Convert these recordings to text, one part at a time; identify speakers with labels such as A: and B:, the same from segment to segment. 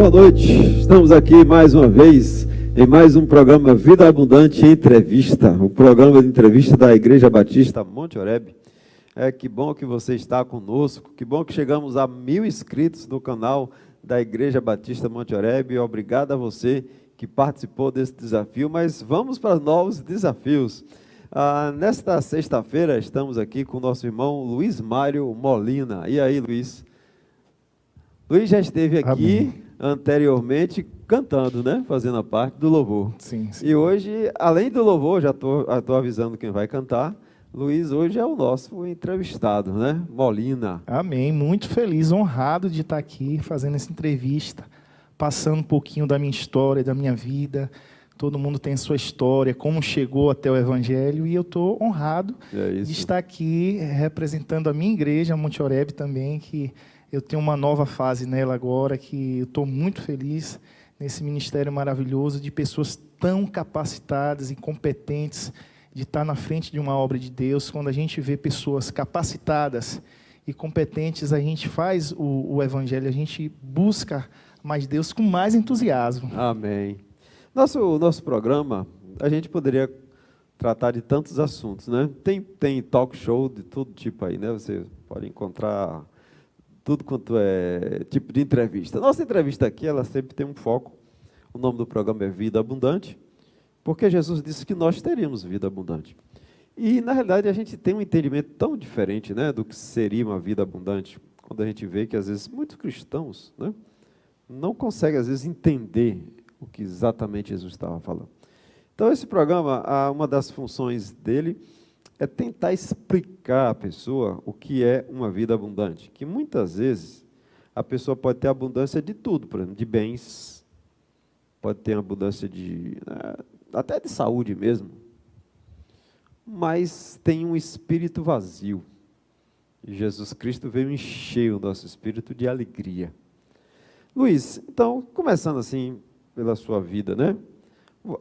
A: Boa noite, estamos aqui mais uma vez em mais um programa Vida Abundante Entrevista, o programa de entrevista da Igreja Batista Monte Oreb. Que bom que você está conosco, que bom que chegamos a 1000 inscritos no canal da Igreja Batista Monte Oreb. Obrigado a você que participou desse desafio, mas vamos para novos desafios. Nesta sexta-feira estamos aqui com o nosso irmão Luiz Mário Molina. E aí, Luiz? Luiz já esteve aqui anteriormente cantando, né? Fazendo a parte do louvor.
B: Sim, sim.
A: E hoje, além do louvor, já estou avisando quem vai cantar, Luiz hoje é o nosso entrevistado, né? Molina.
B: Amém. Muito feliz, honrado de estar aqui fazendo essa entrevista, passando um pouquinho da minha história, da minha vida. Todo mundo tem sua história, como chegou até o Evangelho, e eu estou honrado de estar aqui representando a minha igreja, a Monte Oreb também, que eu tenho uma nova fase nela agora, que eu estou muito feliz nesse ministério maravilhoso de pessoas tão capacitadas e competentes de estar na frente de uma obra de Deus. Quando a gente vê pessoas capacitadas e competentes, a gente faz o Evangelho, a gente busca mais Deus com mais entusiasmo.
A: Amém. Nosso programa, a gente poderia tratar de tantos assuntos, né? Tem talk show de todo tipo aí, né? Você pode encontrar tudo quanto é tipo de entrevista. Nossa entrevista aqui, ela sempre tem um foco. O nome do programa é Vida Abundante, porque Jesus disse que nós teríamos vida abundante. E, na realidade, a gente tem um entendimento tão diferente, né, do que seria uma vida abundante, quando a gente vê que, às vezes, muitos cristãos, né, não conseguem, às vezes, entender o que exatamente Jesus estava falando. Então, esse programa, uma das funções dele é tentar explicar à pessoa o que é uma vida abundante. Que muitas vezes a pessoa pode ter abundância de tudo, por exemplo, de bens, pode ter abundância até de saúde mesmo, mas tem um espírito vazio. E Jesus Cristo veio encher o nosso espírito de alegria. Luiz, então, começando assim pela sua vida, né?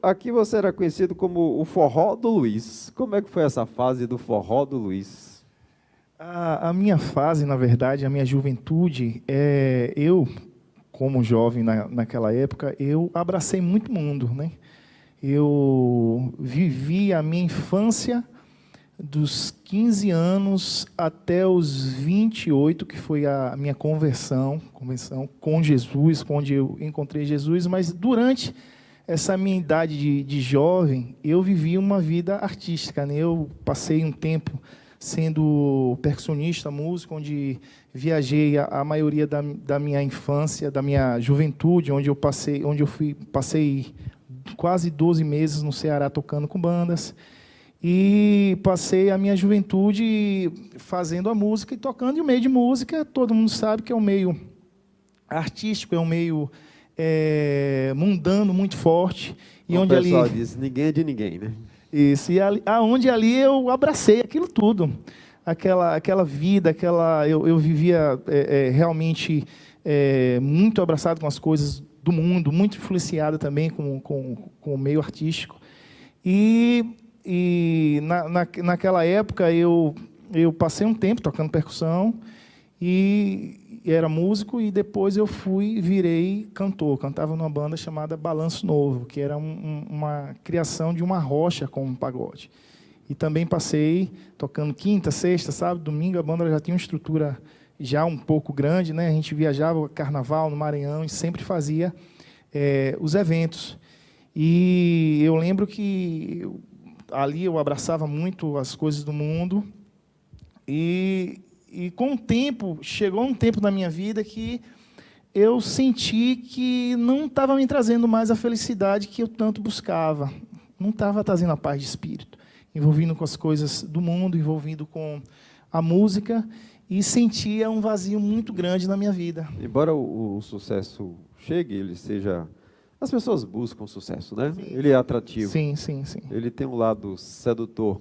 A: Aqui você era conhecido como o forró do Luiz. Como é que foi essa fase do forró do Luiz?
B: A minha fase, na verdade, a minha juventude, eu, como jovem naquela época, eu abracei muito mundo, né? Eu vivi a minha infância dos 15 anos até os 28, que foi a minha conversão com Jesus, onde eu encontrei Jesus, mas durante essa minha idade de jovem, eu vivi uma vida artística, né? Eu passei um tempo sendo percussionista, músico, onde viajei a maioria da minha infância, da minha juventude, onde eu passei quase 12 meses no Ceará tocando com bandas, e passei a minha juventude fazendo a música e tocando. E o meio de música, todo mundo sabe que é um meio artístico, é um meio mundano muito forte. E
A: O
B: onde ali,
A: pessoal diz, ninguém é de ninguém, né?
B: isso, e aonde ali eu abracei aquilo tudo. Aquela vida, eu vivia realmente muito abraçado com as coisas do mundo, muito influenciado também com o meio artístico. Naquela época eu passei um tempo tocando percussão e era músico, e depois eu virei cantor. Cantava numa banda chamada Balanço Novo, que era uma criação de uma rocha com um pagode. E também passei tocando quinta, sexta, sábado, domingo. A banda já tinha uma estrutura já um pouco grande, né? A gente viajava carnaval no Maranhão e sempre fazia os eventos. E eu lembro que ali eu abraçava muito as coisas do mundo. E com o tempo, chegou um tempo na minha vida que eu senti que não estava me trazendo mais a felicidade que eu tanto buscava. Não estava trazendo a paz de espírito. Envolvido com as coisas do mundo, envolvido com a música, e sentia um vazio muito grande na minha vida.
A: Embora o sucesso chegue, ele seja... As pessoas buscam sucesso, né?
B: Sim.
A: Ele é atrativo.
B: Sim, sim, sim.
A: Ele tem um lado sedutor,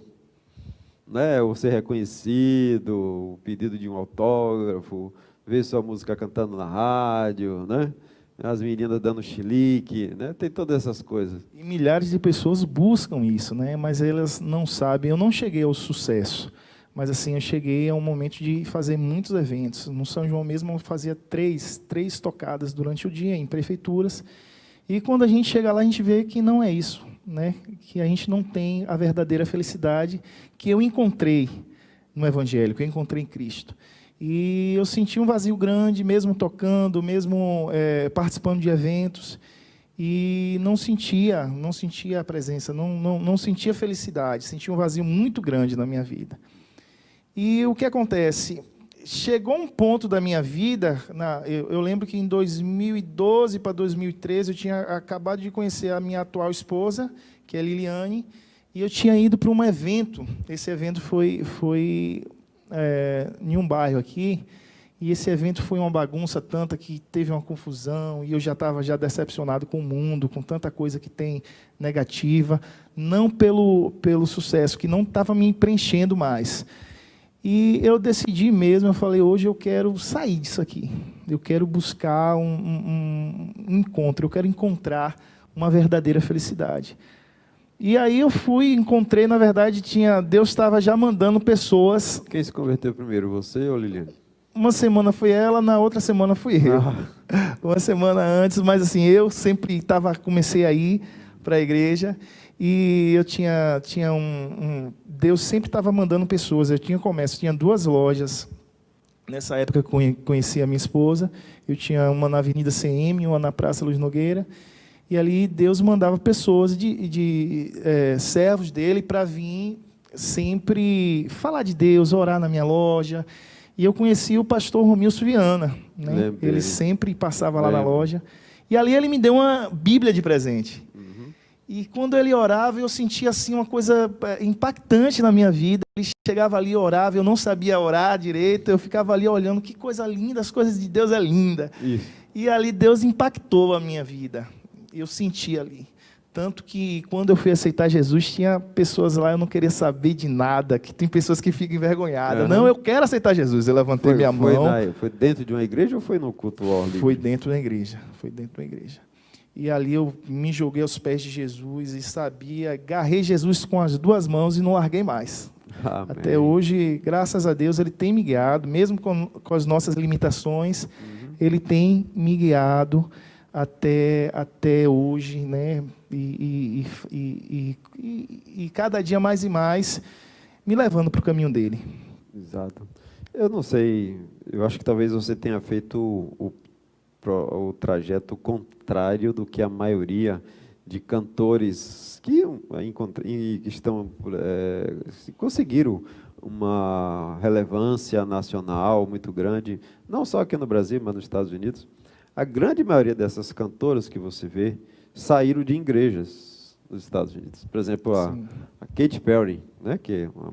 A: né? O ser reconhecido, o pedido de um autógrafo, ver sua música cantando na rádio, né? As meninas dando chilique, né? Tem todas essas coisas.
B: E milhares de pessoas buscam isso, né? Mas elas não sabem. Eu não cheguei ao sucesso, mas assim, eu cheguei a um momento de fazer muitos eventos. No São João mesmo, eu fazia três tocadas durante o dia em prefeituras. E quando a gente chega lá, a gente vê que não é isso, né? Que a gente não tem a verdadeira felicidade que eu encontrei no Evangelho, que eu encontrei em Cristo. E eu senti um vazio grande, mesmo tocando, mesmo participando de eventos, e não sentia a presença, não sentia felicidade, sentia um vazio muito grande na minha vida. E o que acontece? Chegou um ponto da minha vida, eu lembro que em 2012 para 2013, eu tinha acabado de conhecer a minha atual esposa, que é a Liliane, e eu tinha ido para um evento. Esse evento foi em um bairro aqui, e esse evento foi uma bagunça tanta que teve uma confusão, e eu já estava decepcionado com o mundo, com tanta coisa que tem negativa, não pelo sucesso, que não estava me preenchendo mais. E eu decidi mesmo, eu falei, hoje eu quero sair disso aqui, eu quero buscar um encontro, eu quero encontrar uma verdadeira felicidade. E aí eu encontrei, na verdade, Deus estava já mandando pessoas.
A: Quem se converteu primeiro, você ou Liliane?
B: Uma semana foi ela, na outra semana fui eu. Uma semana antes, mas assim, eu sempre comecei a ir para a igreja, e eu tinha Deus sempre estava mandando pessoas. Eu tinha comércio, tinha 2 lojas. Nessa época eu conheci a minha esposa, eu tinha uma na Avenida CM, uma na Praça Luiz Nogueira. E ali Deus mandava pessoas servos dele para vir sempre falar de Deus, orar na minha loja. E eu conheci o pastor Romilson Viana, né? Ele sempre passava lá na loja. E ali ele me deu uma Bíblia de presente. Uhum. E quando ele orava, eu sentia assim uma coisa impactante na minha vida. Ele chegava ali e orava, eu não sabia orar direito, eu ficava ali olhando, que coisa linda, as coisas de Deus é linda. Isso. E ali Deus impactou a minha vida. Eu senti ali. Tanto que, quando eu fui aceitar Jesus, tinha pessoas lá, eu não queria saber de nada, que tem pessoas que ficam envergonhadas. Uhum. Não, eu quero aceitar Jesus. Eu levantei minha mão.
A: Foi dentro de uma igreja ou foi no culto ordem?
B: Foi dentro da igreja. E ali eu me joguei aos pés de Jesus e agarrei Jesus com as 2 mãos e não larguei mais. Amém. Até hoje, graças a Deus, Ele tem me guiado, mesmo com as nossas limitações, Ele tem me guiado até hoje, né? E cada dia mais e mais me levando para o caminho dele.
A: Exato. Eu não sei, eu acho que talvez você tenha feito o trajeto contrário do que a maioria de cantores que conseguiram uma relevância nacional muito grande, não só aqui no Brasil, mas nos Estados Unidos. A grande maioria dessas cantoras que você vê saíram de igrejas nos Estados Unidos. Por exemplo, a Katy Perry, né, que é uma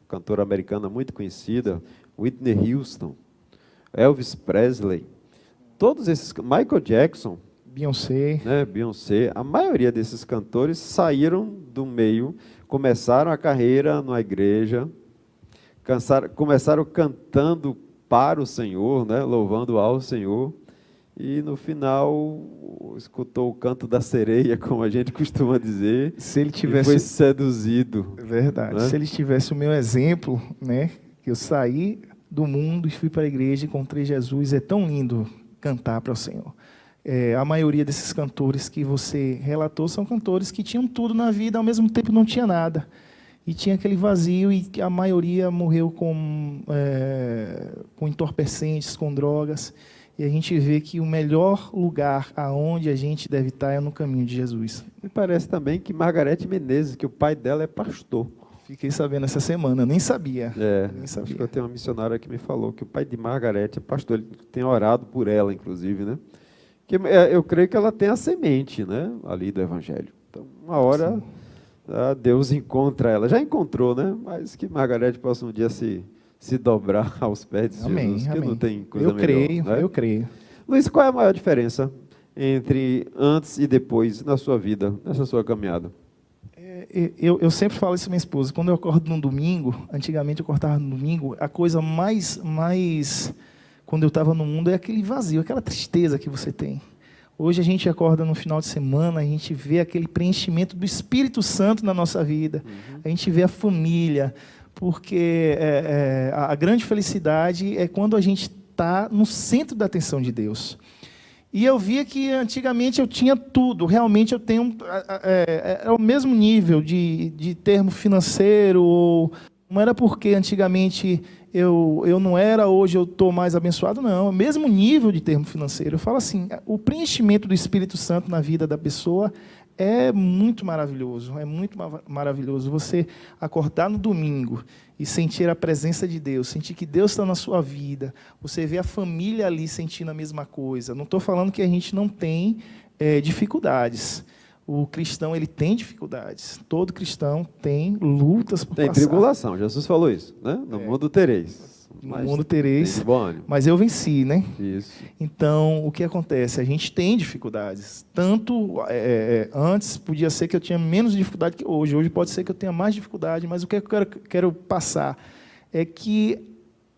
A: cantora americana muito conhecida, Whitney Houston, Elvis Presley, todos esses, Michael Jackson,
B: Beyoncé.
A: né? Beyoncé. A maioria desses cantores saíram do meio, começaram a carreira na igreja, começaram cantando para o Senhor, né? Louvando ao Senhor, e no final escutou o canto da sereia, como a gente costuma dizer,
B: Se ele
A: e
B: tivesse...
A: foi seduzido.
B: Verdade.
A: Né?
B: Se ele tivesse o meu exemplo, né? Que eu saí do mundo e fui para a igreja, encontrei Jesus. É tão lindo cantar para o Senhor. A maioria desses cantores que você relatou são cantores que tinham tudo na vida, ao mesmo tempo não tinha nada. E tinha aquele vazio, e a maioria morreu com entorpecentes, com drogas. E a gente vê que o melhor lugar aonde a gente deve estar é no caminho de Jesus.
A: Me parece também que Margarete Menezes, que o pai dela é pastor.
B: Fiquei sabendo essa semana, nem sabia. Nem
A: Acho
B: sabia.
A: que eu tenho uma missionária que me falou que o pai de Margarete é pastor, ele tem orado por ela, inclusive, né? Eu creio que ela tem a semente, né, ali do Evangelho. Então, uma hora Deus encontra ela. Já encontrou, né? Mas que Margarete possa um dia se dobrar aos pés de
B: Amém,
A: Jesus, que
B: amém.
A: não tem coisa melhor. Né?
B: Eu creio.
A: Luiz, qual é a maior diferença entre antes e depois na sua vida, nessa sua caminhada?
B: Eu sempre falo isso à minha esposa. Quando eu acordo no domingo, antigamente eu acordava no domingo, a coisa mais quando eu estava no mundo, é aquele vazio, aquela tristeza que você tem. Hoje a gente acorda no final de semana, a gente vê aquele preenchimento do Espírito Santo na nossa vida, a gente vê a família, porque a grande felicidade é quando a gente está no centro da atenção de Deus. E eu via que antigamente eu tinha tudo, realmente eu tenho o mesmo nível de termo financeiro, ou não era porque antigamente eu não era, hoje eu estou mais abençoado, não, é o mesmo nível de termo financeiro. Eu falo assim, o preenchimento do Espírito Santo na vida da pessoa é muito maravilhoso, maravilhoso. Você acordar no domingo e sentir a presença de Deus, sentir que Deus está na sua vida, você vê a família ali sentindo a mesma coisa. Não estou falando que a gente não tem dificuldades. O cristão, ele tem dificuldades. Todo cristão tem lutas por
A: Tem
B: passar.
A: tribulação, Jesus falou isso, né? No mundo tereis.
B: No mundo tereis,
A: tem de bom ânimo.
B: mas eu venci, né?
A: Isso.
B: Então, o que acontece? A gente tem dificuldades. Tanto antes, podia ser que eu tinha menos dificuldade que hoje. Hoje pode ser que eu tenha mais dificuldade, mas o que eu quero passar é que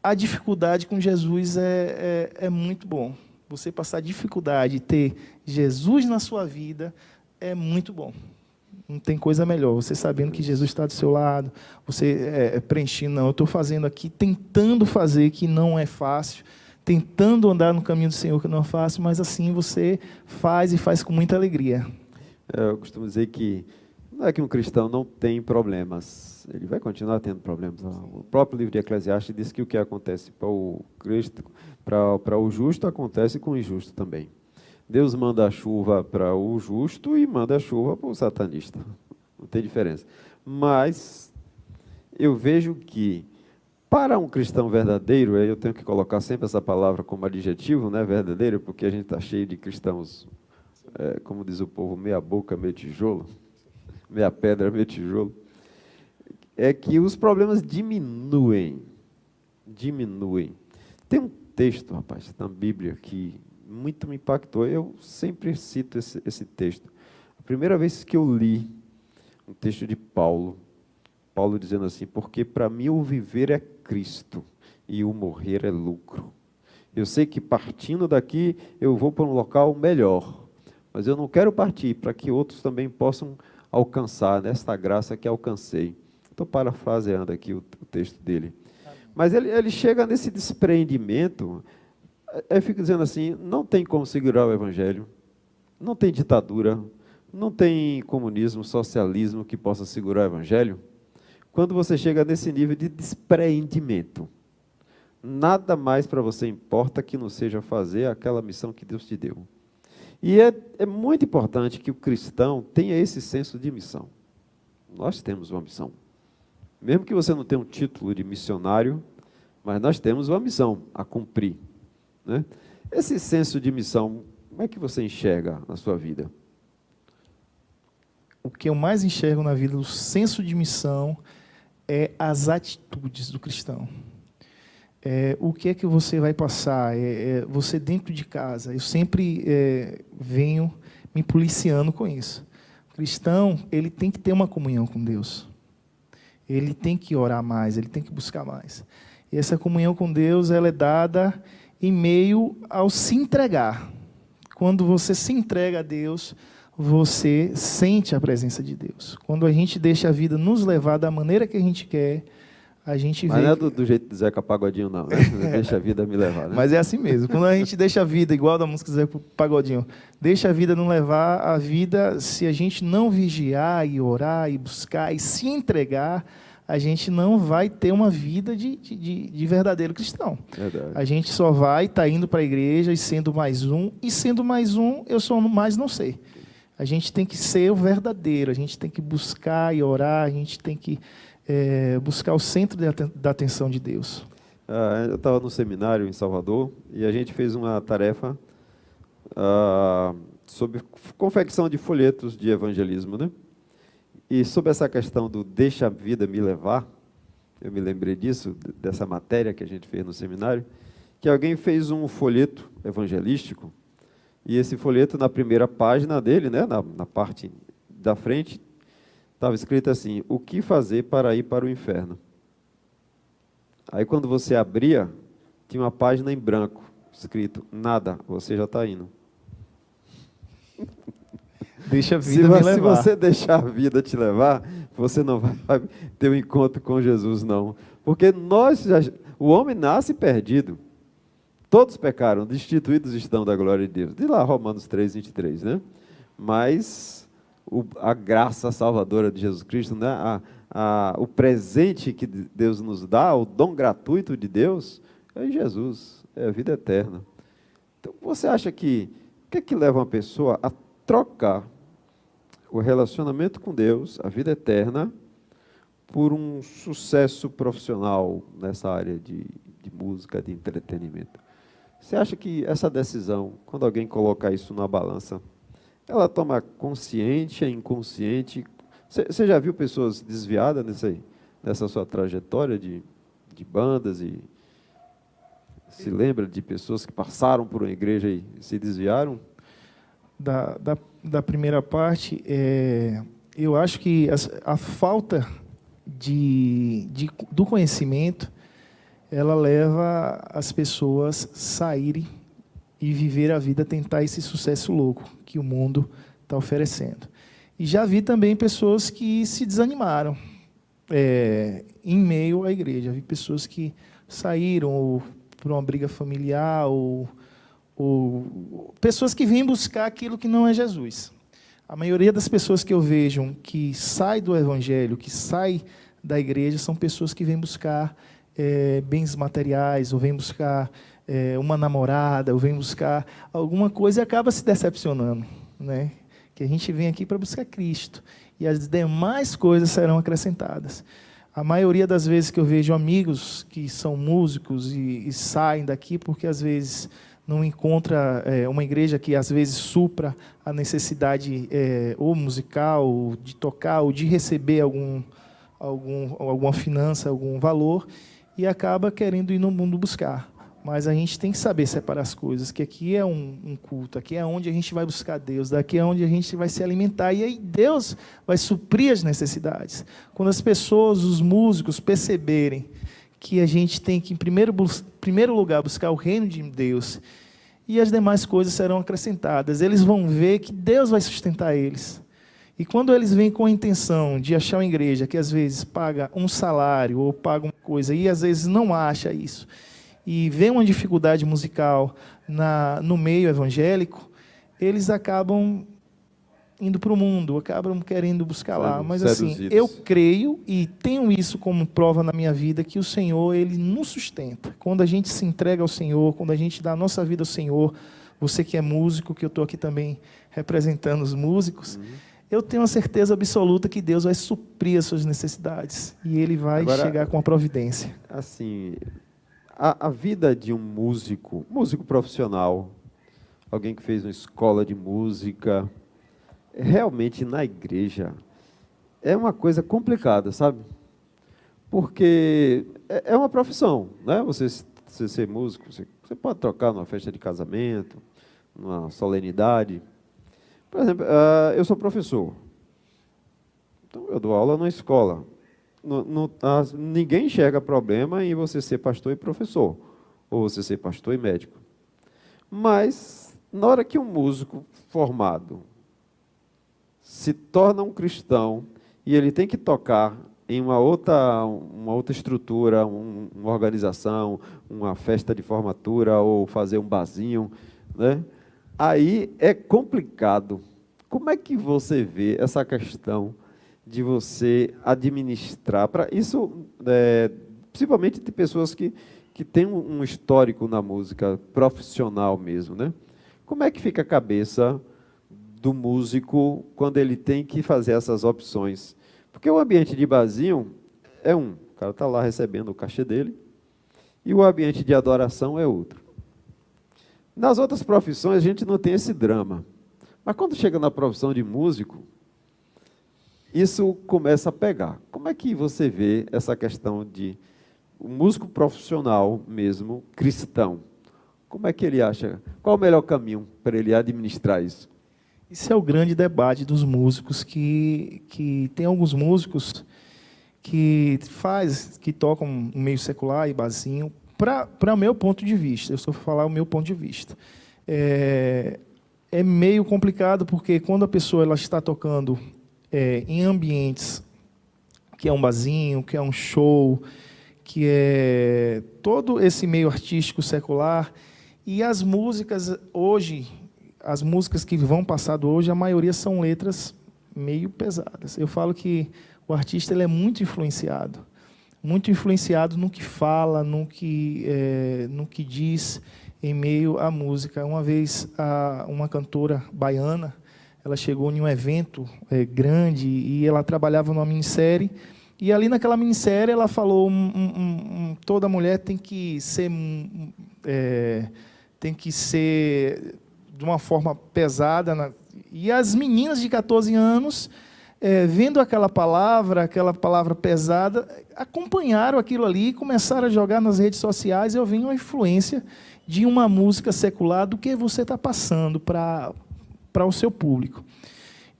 B: a dificuldade com Jesus é muito bom. Você passar dificuldade e ter Jesus na sua vida é muito bom. Não tem coisa melhor. Você sabendo que Jesus está do seu lado, você preenchendo, não, eu estou fazendo aqui, tentando fazer, que não é fácil, tentando andar no caminho do Senhor, que não é fácil, mas assim você faz e faz com muita alegria.
A: Eu costumo dizer que não é que um cristão não tem problemas, ele vai continuar tendo problemas. O próprio livro de Eclesiastes diz que o que acontece para o Cristo, para o justo, acontece com o injusto também. Deus manda a chuva para o justo e manda a chuva para o satanista. Não tem diferença. Mas eu vejo que, para um cristão verdadeiro, eu tenho que colocar sempre essa palavra como adjetivo, né, verdadeiro, porque a gente está cheio de cristãos, como diz o povo, meia boca, meio tijolo, meia pedra, meio tijolo, é que os problemas diminuem. Tem um texto, rapaz, na Bíblia que muito me impactou. Eu sempre cito esse texto. A primeira vez que eu li um texto de Paulo dizendo assim, porque para mim o viver é Cristo e o morrer é lucro. Eu sei que partindo daqui eu vou para um local melhor, mas eu não quero partir para que outros também possam alcançar nesta graça que alcancei. Estou parafraseando aqui o texto dele. Mas ele chega nesse despreendimento. Eu fico dizendo assim, não tem como segurar o Evangelho, não tem ditadura, não tem comunismo, socialismo que possa segurar o Evangelho. Quando você chega nesse nível de despreendimento, nada mais para você importa que não seja fazer aquela missão que Deus te deu. E é muito importante que o cristão tenha esse senso de missão. Nós temos uma missão. Mesmo que você não tenha um título de missionário, mas nós temos uma missão a cumprir. Né? Esse senso de missão, como é que você enxerga na sua vida?
B: O que eu mais enxergo na vida do senso de missão é as atitudes do cristão. o que é que você vai passar? Você dentro de casa. Eu sempre venho me policiando com isso. O cristão, ele tem que ter uma comunhão com Deus. Ele tem que orar mais, ele tem que buscar mais. E essa comunhão com Deus, ela é dada em meio ao se entregar. Quando você se entrega a Deus, você sente a presença de Deus. Quando a gente deixa a vida nos levar da maneira que a gente quer, a gente vê...
A: Mas não é do jeito de Zeca Pagodinho, não, né? Deixa a vida me levar, né?
B: Mas é assim mesmo. Quando a gente deixa a vida, igual da música do Zeca Pagodinho, deixa a vida não levar, a vida, se a gente não vigiar e orar e buscar e se entregar, a gente não vai ter uma vida de verdadeiro cristão.
A: Verdade.
B: A gente só vai estar indo para a igreja e sendo mais um, eu sou mais não sei. A gente tem que ser o verdadeiro, a gente tem que buscar e orar, a gente tem que buscar o centro da atenção de Deus.
A: Eu estava no seminário em Salvador e a gente fez uma tarefa sobre confecção de folhetos de evangelismo, né? E sobre essa questão do deixa a vida me levar, eu me lembrei disso, dessa matéria que a gente fez no seminário, que alguém fez um folheto evangelístico, e esse folheto, na primeira página dele, né, na parte da frente, estava escrito assim: o que fazer para ir para o inferno? Aí quando você abria, tinha uma página em branco, escrito nada, você já está indo.
B: Deixa a vida me levar.
A: Se você deixar a vida te levar, você não vai ter um encontro com Jesus, não. Porque o homem nasce perdido. Todos pecaram, destituídos estão da glória de Deus. De lá, Romanos 3, 23, né? Mas a graça salvadora de Jesus Cristo, né? O presente que Deus nos dá, o dom gratuito de Deus, é Jesus, é a vida eterna. Então, você acha que o que é que leva uma pessoa a trocar o relacionamento com Deus, a vida eterna, por um sucesso profissional nessa área de música, de entretenimento? Você acha que essa decisão, quando alguém coloca isso na balança, ela toma consciente, é inconsciente? Você já viu pessoas desviadas nessa sua trajetória de bandas e se lembra de pessoas que passaram por uma igreja e se desviaram?
B: Da primeira parte, eu acho que a falta do conhecimento, ela leva as pessoas a saírem e viver a vida, tentar esse sucesso louco que o mundo está oferecendo. E já vi também pessoas que se desanimaram em meio à igreja. Vi pessoas que saíram por uma briga familiar ou pessoas que vêm buscar aquilo que não é Jesus. A maioria das pessoas que eu vejo que sai do evangelho, que sai da igreja, são pessoas que vêm buscar bens materiais, ou vêm buscar uma namorada, ou vêm buscar alguma coisa e acaba se decepcionando, né? Que a gente vem aqui para buscar Cristo, e as demais coisas serão acrescentadas. A maioria das vezes que eu vejo amigos que são músicos e saem daqui porque às vezes não encontra uma igreja que às vezes supra a necessidade ou musical, ou de tocar, ou de receber alguma finança, algum valor, e acaba querendo ir no mundo buscar. Mas a gente tem que saber separar as coisas, que aqui é um culto, aqui é onde a gente vai buscar Deus, daqui é onde a gente vai se alimentar, e aí Deus vai suprir as necessidades. Quando as pessoas, os músicos, perceberem que a gente tem que, em primeiro lugar, buscar o reino de Deus, e as demais coisas serão acrescentadas, eles vão ver que Deus vai sustentar eles. E quando eles vêm com a intenção de achar uma igreja que às vezes paga um salário, ou paga uma coisa, e às vezes não acha isso, e vê uma dificuldade musical no meio evangélico, eles acabam indo para o mundo, acabam querendo buscar lá. Mas assim, eu creio e tenho isso como prova na minha vida, que o Senhor, Ele nos sustenta. Quando a gente se entrega ao Senhor, quando a gente dá a nossa vida ao Senhor, você que é músico, que eu estou aqui também representando os músicos, eu tenho a certeza absoluta que Deus vai suprir as suas necessidades, e Ele vai chegar com a providência.
A: Assim, a vida de um músico profissional, alguém que fez uma escola de música, realmente na igreja, é uma coisa complicada, sabe? Porque é uma profissão, né? Você você ser músico, você pode tocar numa festa de casamento, numa solenidade. Por exemplo, eu sou professor. Então, eu dou aula na escola. Ninguém enxerga problema em você ser pastor e professor, ou você ser pastor e médico. Mas, na hora que um músico formado se torna um cristão e ele tem que tocar em uma outra estrutura, uma organização, uma festa de formatura ou fazer um barzinho, né? Aí é complicado. Como é que você vê essa questão de você administrar? Isso, principalmente de pessoas que têm um histórico na música profissional mesmo, né? Como é que fica a cabeça do músico quando ele tem que fazer essas opções? Porque o ambiente de barzinho o cara está lá recebendo o cachê dele, e o ambiente de adoração é outro. Nas outras profissões a gente não tem esse drama, mas quando chega na profissão de músico, isso começa a pegar. Como é que você vê essa questão de o músico profissional mesmo, cristão? Como é que ele acha? Qual o melhor caminho para ele administrar isso?
B: Isso é o grande debate dos músicos, que tem alguns músicos que tocam no meio secular e barzinho, para o meu ponto de vista, eu só vou falar o meu ponto de vista. É meio complicado, porque quando a pessoa ela está tocando em ambientes que é um barzinho, que é um show, que é todo esse meio artístico secular, e as músicas hoje, as músicas que vão passado hoje, a maioria são letras meio pesadas. Eu falo que o artista ele é muito influenciado no que fala, no que diz em meio à música. Uma vez, uma cantora baiana, ela chegou em um evento grande e ela trabalhava numa minissérie. E ali naquela minissérie ela falou: toda mulher tem que ser de uma forma pesada. E as meninas de 14 anos, vendo aquela palavra pesada, acompanharam aquilo ali e começaram a jogar nas redes sociais. Eu vi uma influência de uma música secular do que você está passando para o seu público.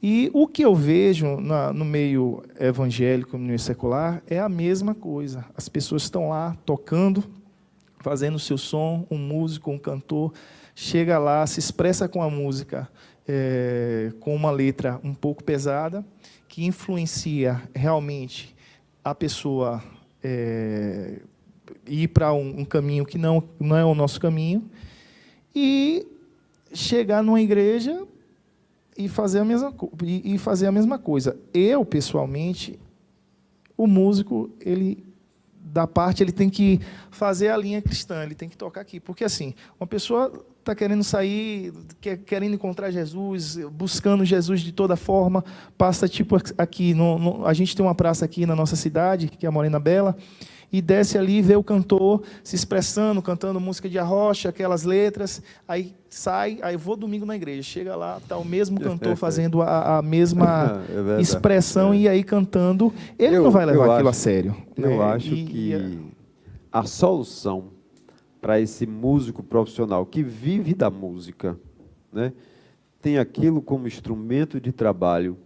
B: E o que eu vejo no meio evangélico, no meio secular, é a mesma coisa. As pessoas estão lá tocando, fazendo o seu som, um músico, um cantor, chega lá, se expressa com a música, com uma letra um pouco pesada, que influencia realmente a pessoa ir para um caminho que não é o nosso caminho, e chegar numa igreja e fazer a mesma coisa. Eu, pessoalmente, o músico, ele tem que fazer a linha cristã, ele tem que tocar aqui. Porque, assim, uma pessoa está querendo sair, querendo encontrar Jesus, buscando Jesus de toda forma, passa tipo aqui, a gente tem uma praça aqui na nossa cidade, que é a Morena Bela, e desce ali e vê o cantor se expressando, cantando música de arrocha, aquelas letras, aí sai, aí vou domingo na igreja, chega lá, está o mesmo cantor fazendo a mesma expressão e aí cantando, ele não vai levar aquilo a sério.
A: Eu acho que a solução para esse músico profissional que vive da música, né, tem aquilo como instrumento de trabalho,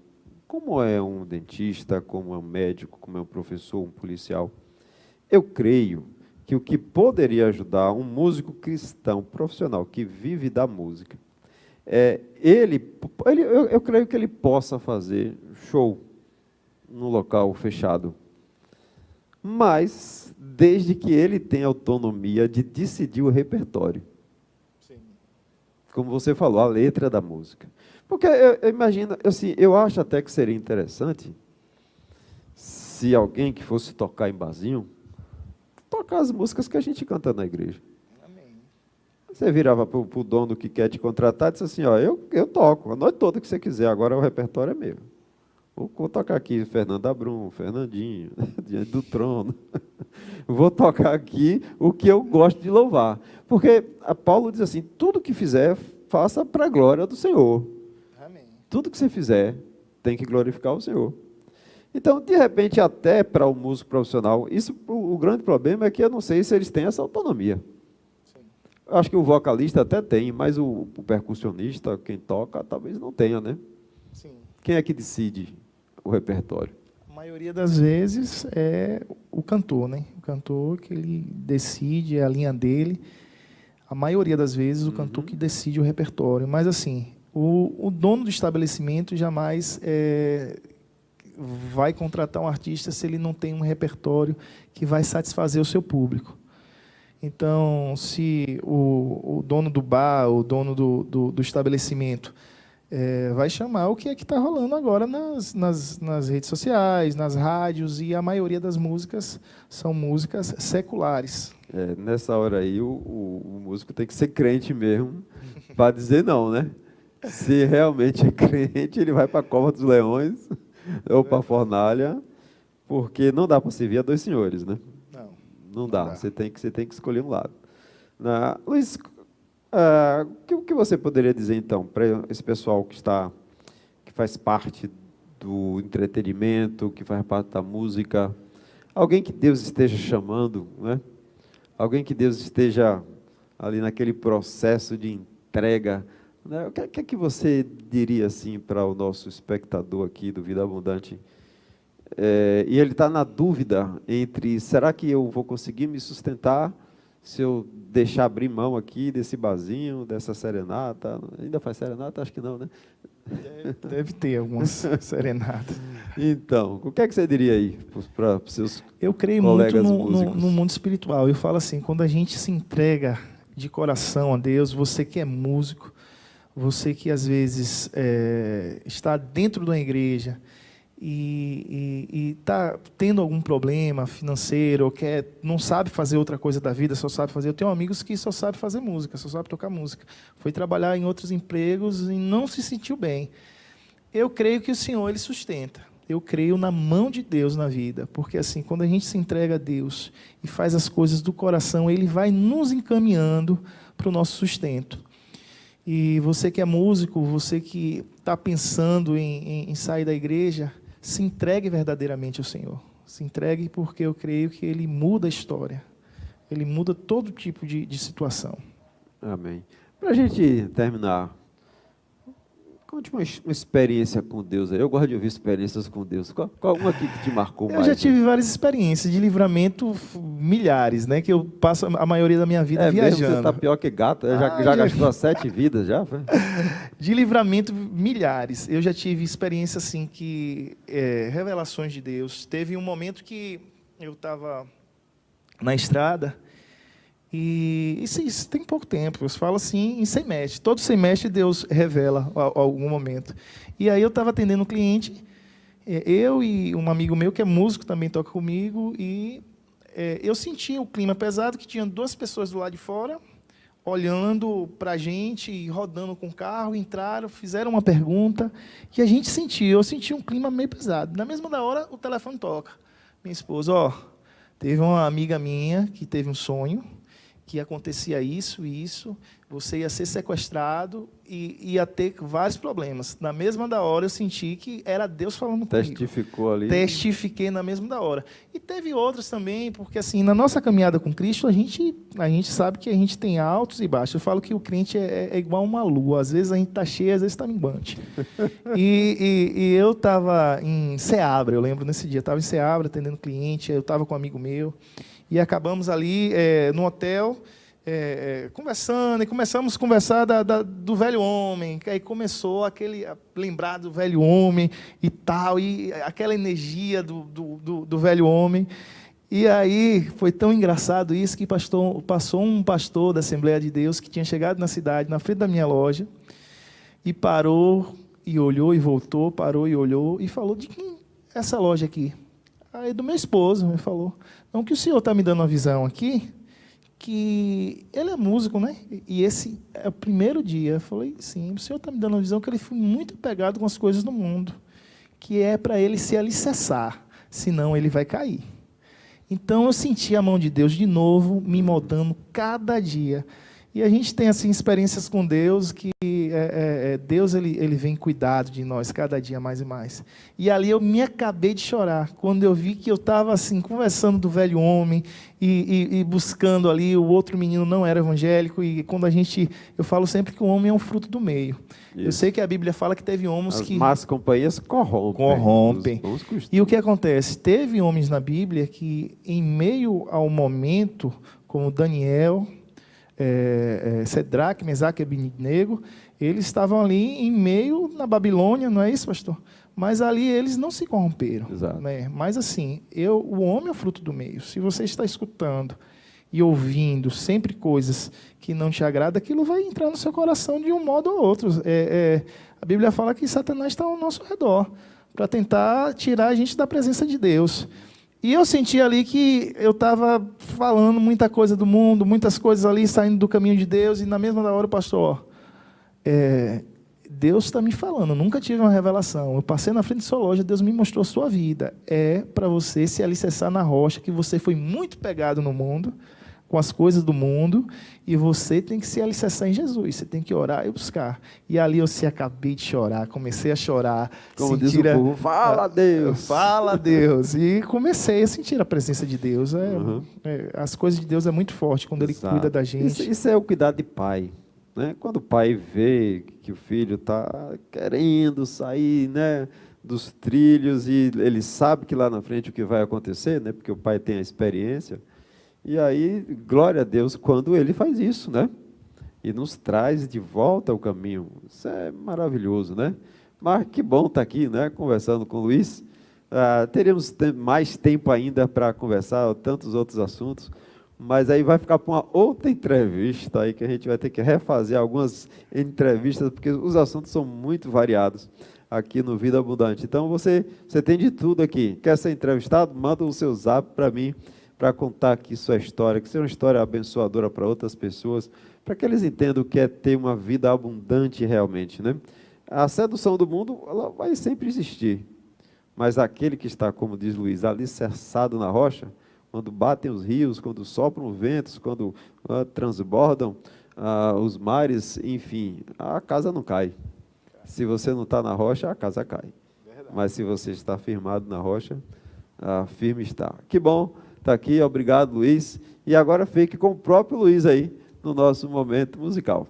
A: como é um dentista, como é um médico, como é um professor, um policial. Eu creio que o que poderia ajudar um músico cristão profissional que vive da música, eu creio que ele possa fazer show no local fechado, mas desde que ele tenha autonomia de decidir o repertório. Sim. Como você falou, a letra da música. Porque eu imagino, assim, eu acho até que seria interessante se alguém que fosse tocar em barzinho tocar as músicas que a gente canta na igreja. Amém. Você virava para o dono que quer te contratar e disse assim: ó, eu toco a noite toda que você quiser, agora o repertório é meu. Vou tocar aqui Fernanda Brum, Fernandinho, diante do trono. Vou tocar aqui o que eu gosto de louvar. Porque Paulo diz assim: tudo que fizer, faça para a glória do Senhor. Amém. Tudo que você fizer, tem que glorificar o Senhor. Então, de repente, até para o músico profissional, o grande problema é que eu não sei se eles têm essa autonomia. Eu acho que o vocalista até tem, mas o percussionista, quem toca, talvez não tenha, né?
B: Sim.
A: Quem é que decide o repertório?
B: A maioria das vezes é o cantor, né? O cantor que ele decide, é a linha dele. A maioria das vezes o cantor que decide o repertório. Mas, assim, o dono do estabelecimento jamais vai contratar um artista se ele não tem um repertório que vai satisfazer o seu público. Então, se o dono do bar, o dono do estabelecimento, vai chamar o que é que está rolando agora nas redes sociais, nas rádios, e a maioria das músicas são músicas seculares.
A: Nessa hora aí, o músico tem que ser crente mesmo, para dizer não, né? Se realmente é crente, ele vai para a cova dos leões, ou para a fornalha, porque não dá para servir a dois senhores, né? Não dá. Você tem que escolher um lado. Luiz, o que você poderia dizer, então, para esse pessoal que faz parte do entretenimento, que faz parte da música, alguém que Deus esteja chamando, né? Alguém que Deus esteja ali naquele processo de entrega, né? O que é que você diria assim para o nosso espectador aqui do Vida Abundante? E ele está na dúvida entre, será que eu vou conseguir me sustentar se eu deixar abrir mão aqui desse barzinho, dessa serenata? Ainda faz serenata? Acho que não, né?
B: Deve ter algumas serenatas.
A: Então, o que é que você diria aí para os seus
B: Eu creio
A: colegas
B: muito
A: músicos?
B: no mundo espiritual. Eu falo assim, quando a gente se entrega de coração a Deus, você que é músico, você que às vezes está dentro de uma igreja e está tendo algum problema financeiro, ou não sabe fazer outra coisa da vida, só sabe fazer. Eu tenho amigos que só sabem fazer música, só sabem tocar música. Foi trabalhar em outros empregos e não se sentiu bem. Eu creio que o Senhor, Ele sustenta. Eu creio na mão de Deus na vida, porque assim, quando a gente se entrega a Deus e faz as coisas do coração, Ele vai nos encaminhando para o nosso sustento. E você que é músico, você que está pensando em sair da igreja, se entregue verdadeiramente ao Senhor. Se entregue, porque eu creio que Ele muda a história. Ele muda todo tipo de situação.
A: Amém. Para a gente terminar, conte uma experiência com Deus aí. Eu gosto de ouvir experiências com Deus. Qual uma aqui que te marcou mais?
B: Eu já tive várias experiências de livramento, milhares, né? Que eu passo a maioria da minha vida viajando.
A: Mesmo, você está pior que gato. Já gastou 7 vidas, já? Foi?
B: De livramento, milhares. Eu já tive experiência assim revelações de Deus. Teve um momento que eu estava na estrada e isso tem pouco tempo. Eu falo assim, em semestre. Todo semestre Deus revela algum momento. E aí eu estava atendendo um cliente, eu e um amigo meu que é músico também toca comigo, e eu senti o clima pesado, que tinha 2 pessoas do lado de fora olhando para a gente, rodando com o carro, entraram, fizeram uma pergunta, e a gente eu senti um clima meio pesado. Na mesma hora, o telefone toca. Minha esposa, teve uma amiga minha que teve um sonho, que acontecia isso e isso, você ia ser sequestrado e ia ter vários problemas. Na mesma hora, eu senti que era Deus falando comigo.
A: Testificou ali.
B: Testifiquei na mesma hora. E teve outras também, porque assim, na nossa caminhada com Cristo, a gente sabe que a gente tem altos e baixos. Eu falo que o crente é igual uma lua. Às vezes a gente está cheio, às vezes está minguante. E eu estava em Ceabra, eu lembro nesse dia, estava em Ceabra atendendo cliente, eu estava com um amigo meu, e acabamos ali no hotel, conversando, e começamos a conversar do velho homem, que aí começou lembrar do velho homem e tal, e aquela energia do velho homem. E aí foi tão engraçado isso que passou um pastor da Assembleia de Deus que tinha chegado na cidade, na frente da minha loja, e parou e olhou e voltou, parou e olhou e falou: de quem é essa loja aqui? Aí do meu esposo, ele falou: não, que o senhor está me dando uma visão aqui, que ele é músico, né? E esse é o primeiro dia. Eu falei: sim, o senhor está me dando uma visão que ele foi muito apegado com as coisas do mundo, que é para ele se alicerçar, senão ele vai cair. Então eu senti a mão de Deus de novo, me moldando cada dia. E a gente tem assim experiências com Deus que Deus ele vem cuidado de nós cada dia mais e mais. E ali eu me acabei de chorar quando eu vi que eu estava assim conversando do velho homem e buscando ali, o outro menino não era evangélico, e quando eu falo sempre que o homem é um fruto do meio. Isso. Eu sei que a Bíblia fala que teve homens que...
A: As más companhias
B: corrompem.
A: Os bons
B: E o que acontece? Teve homens na Bíblia que, em meio ao momento, como Daniel, Sedraque, Mesaque e Abednego, eles estavam ali em meio na Babilônia, não é isso, pastor? Mas ali eles não se corromperam.
A: Exato.
B: Né? Mas assim, o homem é o fruto do meio. Se você está escutando e ouvindo sempre coisas que não te agradam, aquilo vai entrar no seu coração de um modo ou outro. A Bíblia fala que Satanás está ao nosso redor para tentar tirar a gente da presença de Deus. E eu senti ali que eu estava falando muita coisa do mundo, muitas coisas ali saindo do caminho de Deus, e na mesma hora o pastor, Deus está me falando, eu nunca tive uma revelação, eu passei na frente da sua loja, Deus me mostrou a sua vida, para você se alicerçar na rocha, que você foi muito pegado no mundo, com as coisas do mundo, e você tem que se alicerçar em Jesus, você tem que orar e buscar. E ali eu acabei de chorar, comecei a chorar.
A: Como diz o povo, fala Deus!
B: Fala Deus! E comecei a sentir a presença de Deus. As coisas de Deus é muito forte quando Ele cuida da gente.
A: Isso é o cuidado de pai. Né? Quando o pai vê que o filho está querendo sair, né, dos trilhos, e ele sabe que lá na frente o que vai acontecer, né, porque o pai tem a experiência. E aí, glória a Deus, quando Ele faz isso, né? E nos traz de volta ao caminho. Isso é maravilhoso, né? Mas que bom estar aqui, né? Conversando com o Luiz. Teríamos mais tempo ainda para conversar tantos outros assuntos, mas aí vai ficar para uma outra entrevista aí, que a gente vai ter que refazer algumas entrevistas, porque os assuntos são muito variados aqui no Vida Abundante. Então, você tem de tudo aqui. Quer ser entrevistado? Manda o seu zap para mim, para contar aqui sua história, que seja uma história abençoadora para outras pessoas, para que eles entendam o que é ter uma vida abundante realmente, né? A sedução do mundo, ela vai sempre existir, mas aquele que está, como diz Luiz, alicerçado na rocha, quando batem os rios, quando sopram os ventos, quando transbordam os mares, enfim, a casa não cai. Se você não está na rocha, a casa cai. Verdade. Mas se você está firmado na rocha, firme está. Que bom! Está aqui, obrigado, Luiz. E agora fique com o próprio Luiz aí, no nosso momento musical.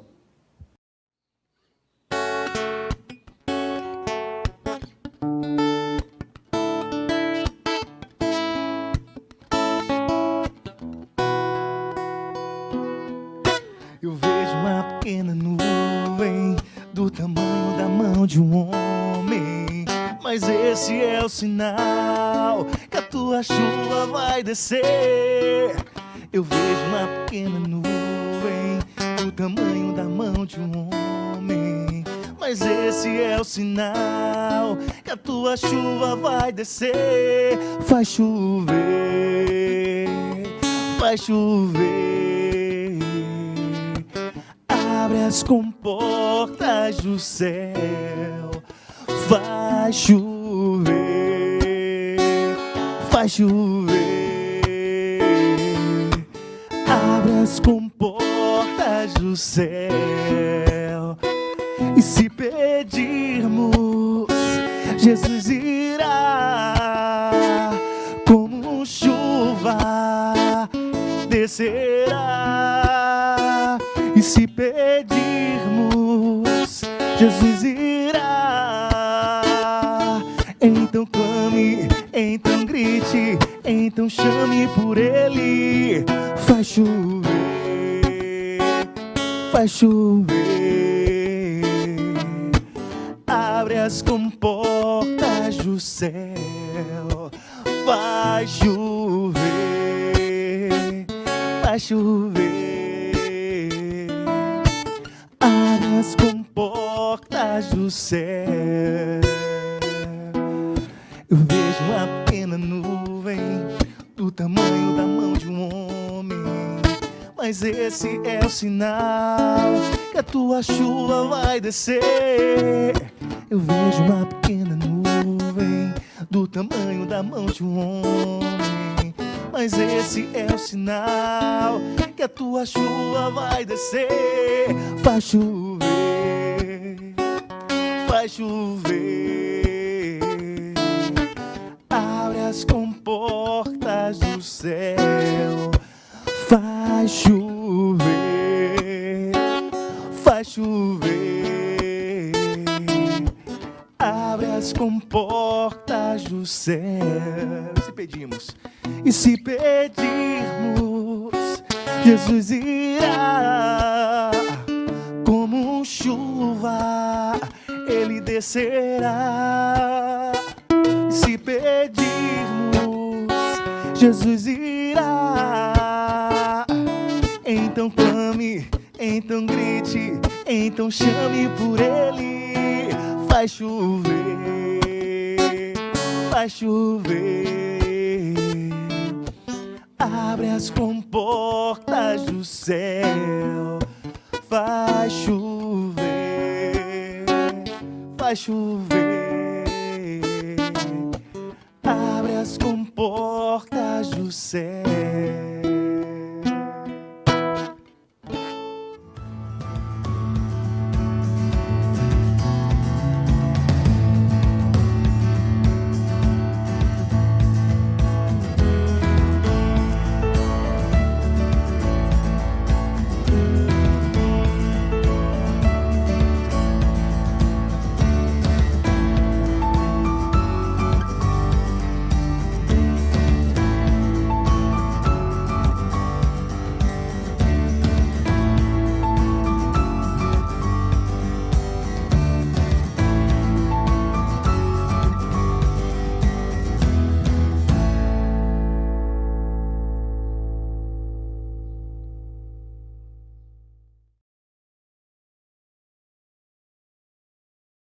B: Eu vejo uma pequena nuvem do tamanho da mão de um homem, mas esse é o sinal que a tua chuva vai descer. Eu vejo uma pequena nuvem do tamanho da mão de um homem, mas esse é o sinal que a tua chuva vai descer. Faz chover, faz chover, abre as comportas do céu. Vai chover, faz chover, abre as comportas do céu. E se pedirmos, Jesus irá, como chuva descerá. E se pedirmos, Jesus irá. Então clame, então grite, então chame por Ele. Faz chover, faz chover, abre as comportas do céu. Vai chover, vai chover, abre as comportas do céu. Eu vejo uma pequena nuvem do tamanho da mão de um homem, mas esse é o sinal que a tua chuva vai descer. Eu vejo uma pequena nuvem do tamanho da mão de um homem, mas esse é o sinal
C: que a tua chuva vai descer. Vai chover, vai chover. Abre as comportas do céu. Vai chover, vai chover. Abre as comportas do céu. E se pedirmos, Jesus irá. Como chuva, Ele descerá. E se pedirmos, Jesus irá. Então clame, então grite, então chame por Ele. Vai chover, vai chover. Abre as comportas do céu. Vai chover, vai chover. Abre as comportas do céu.